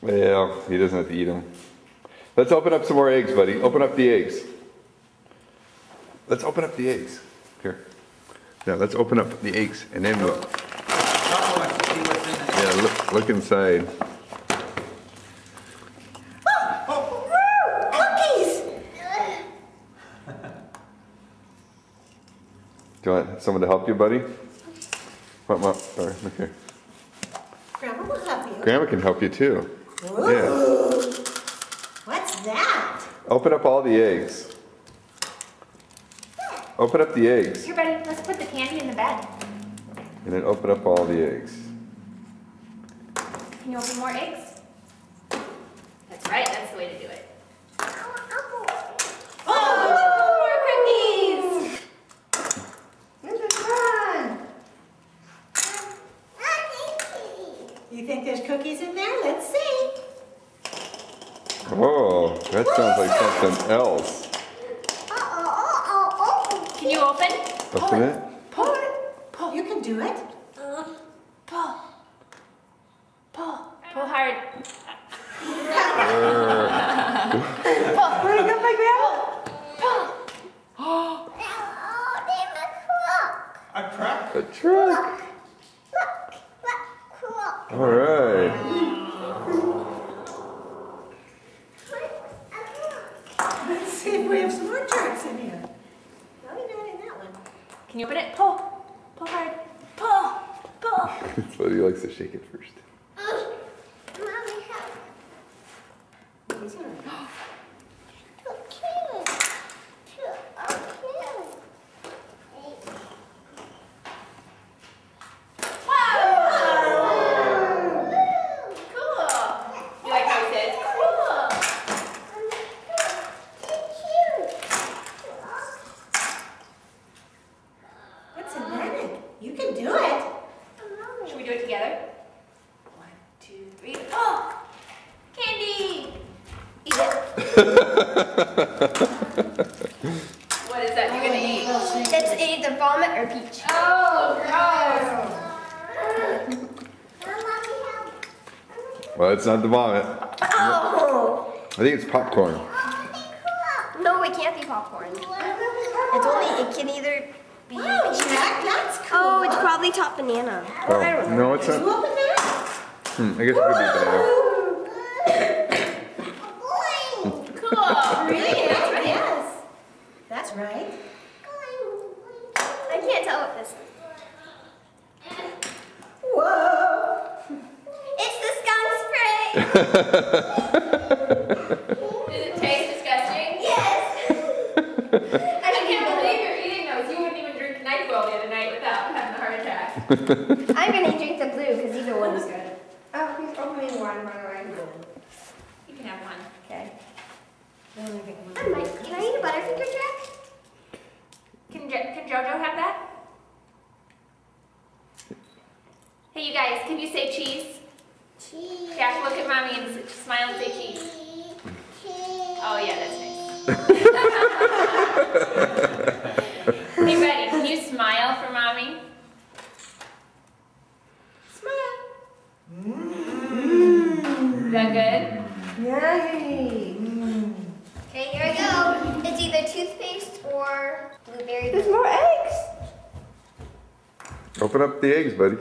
Yeah, he doesn't have to eat them. Let's open up some more eggs, buddy. Open up the eggs. Let's open up the eggs. Here. Yeah, let's open up the eggs and then we'll... Yeah, look inside. Cookies! Do you want someone to help you, buddy? Come on, sorry, look here. Grandma will help you. Grandma can help you too. Ooh. Yeah. What's that? Open up all the eggs. Open up the eggs. Here, buddy, let's put the candy in the bed. And then open up all the eggs. Can you open more eggs? That's right, that's the way to do it. Oh, more cookies! This is fun. You think there's cookies in there? Let's see. Oh, that sounds like something else. Can you open? Open it. Pull it. Pull. You can do it. Pull. Pull. Pull hard. Pull. Where'd it go, my grandma? Pull. A truck? A truck. All right. Let's see if we have some more trucks in here. No, you're not in that one. Can you open it? Pull. Pull hard. Pull. Pull. It's funny, he likes to shake it first. These are- Cool. You like how it says cool? What's in that? You can do it. Should we do it together? 1, 2, 3. Oh! Candy! Eat it. What is that you're gonna eat? It's either vomit or peach. Oh, gross! Well, it's not the vomit. Oh! I think it's popcorn. No, it can't be popcorn. It's only, it can either be Wow, peach. Jack, that's cool. Oh, it's probably top banana. Oh, no, it's You not. open that? I guess it could be banana. Cool! Really? That's right. Yes. That's right. I can't tell what this is. Whoa. It's the skunk spray! Does it taste disgusting? Yes! I can't believe you're eating those. You wouldn't even drink NyQuil the other night without having a heart attack. I'm gonna drink the blue because either one's good. Oh, please open me one, by the way. You can have one. Okay. Then I get one. Can I eat a Butterfinger, Jack? Can Jojo have that? Hey, you guys, can you say cheese? Cheese. Jack, look at mommy and smile and say cheese. Oh, yeah, that's nice. Hey, Betty, can you smile for mommy? Smile. Is that good? Yay. Okay, here I go. It's either toothpaste or blueberry. There's more eggs. Open up the eggs, buddy.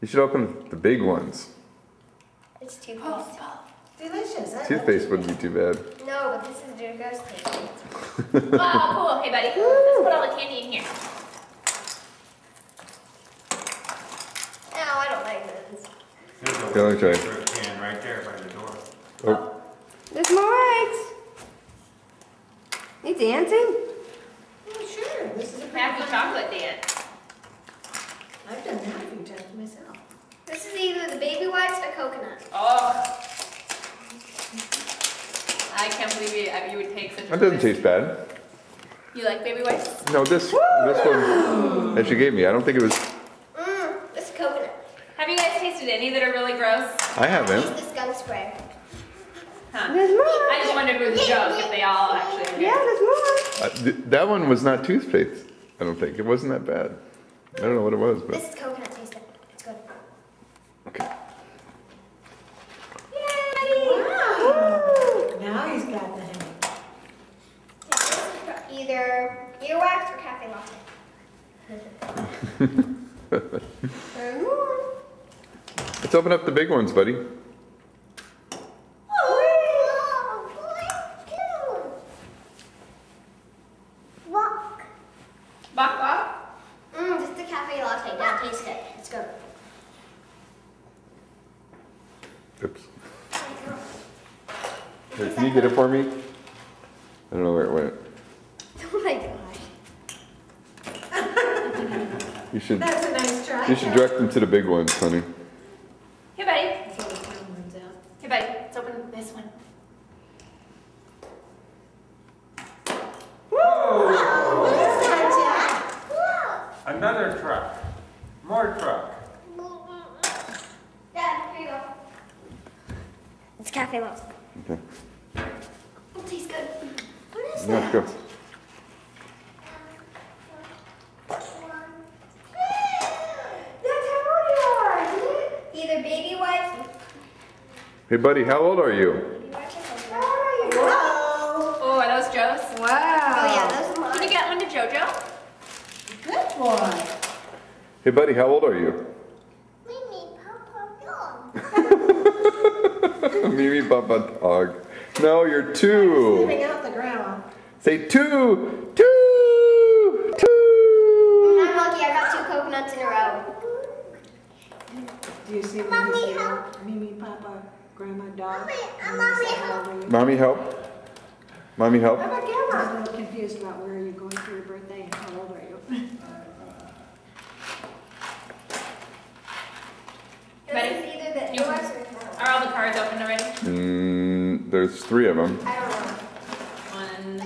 You should open the big ones. It's toothpaste. Delicious. I love Toothpaste wouldn't be too bad. No, but this is ghost taste. Oh, cool. Hey, buddy, let's put all the candy in here. No, I don't like this. There's a Yeah, let me try. fruit can right there by the door. Oh, There's more eggs. You dancing? Oh, sure. This is a Happy pretty fun. chocolate dance. I've done that a few times myself. This is either the baby wipes or coconut. Oh. I can't believe you would take such a that doesn't risk. taste bad. You like baby wipes? No, this one that you gave me, I don't think it was. This is coconut. Have you guys tasted any that are really gross? I haven't. Use the skunk spray. Huh. There's more. I just wondered if it was a joke, if they all actually are good. Yeah, there's more. That one was not toothpaste. I don't think it wasn't that bad. I don't know what it was, but This is coconut. Taste it. It's good. okay. either earwax or cafe latte. Let's open up the big ones, buddy. Bok bok. Just the cafe latte. Now taste it. Let's go. Oops. Here, can you get it for me? I don't know where it went. Oh my gosh. You should That's a nice try. direct them to the big ones, honey. Here, buddy. Pull the brown ones out. Here, buddy. Let's open this one. What is that, Jack? Another truck. More truck. Dad, here you go. It's cafe latte. Okay. It tastes good. What is Yeah, that? go. That's how old you are, isn't it? Either baby wipes. Hey, buddy, how old are you? Baby wipes or something. Whoa. Oh, are those Joe's? Oh yeah, those are Can you mine. get one to JoJo? Good boy. Hey, buddy, how old are you? Mimi Papa Dog. No, you're two. Sniffing out the grandma. Say two. I'm lucky. I got 2 coconuts in a row. Do you see Mimi, Papa, Grandma, Dog? Mommy, help. Mommy, help. I'm a little confused about where you're going for your birthday and how old are you? Ready? This is either the You- earwax or the Are all the cards open already? There's 3 of them. I don't know. One.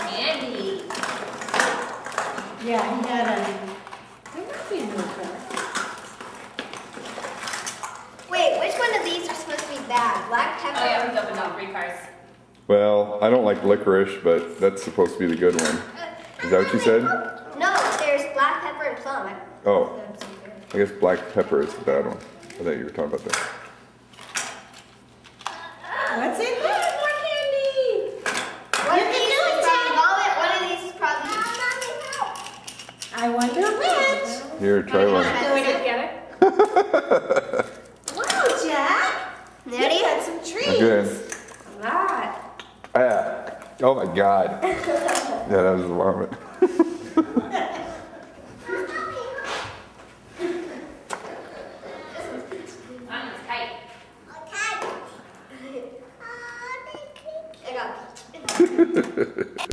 Candy. Yeah, he had a. There might be a new car. Wait, which one of these are supposed to be bad? Black pepper? Oh yeah, we've opened all 3 cards. Well, I don't like licorice, but that's supposed to be the good one. Is that what you said? No, there's black pepper and plum. Oh, I guess black pepper is the bad one. I thought you were talking about that. What's in there? More candy. One of these is probably vomit, one of these is probably... I wonder which. Here, try one. Can we do it together? Wow, Jack. Ready? You had some treats. Good. That. Ah. Oh my God. Yeah, that was vomit. Mine is tight. I got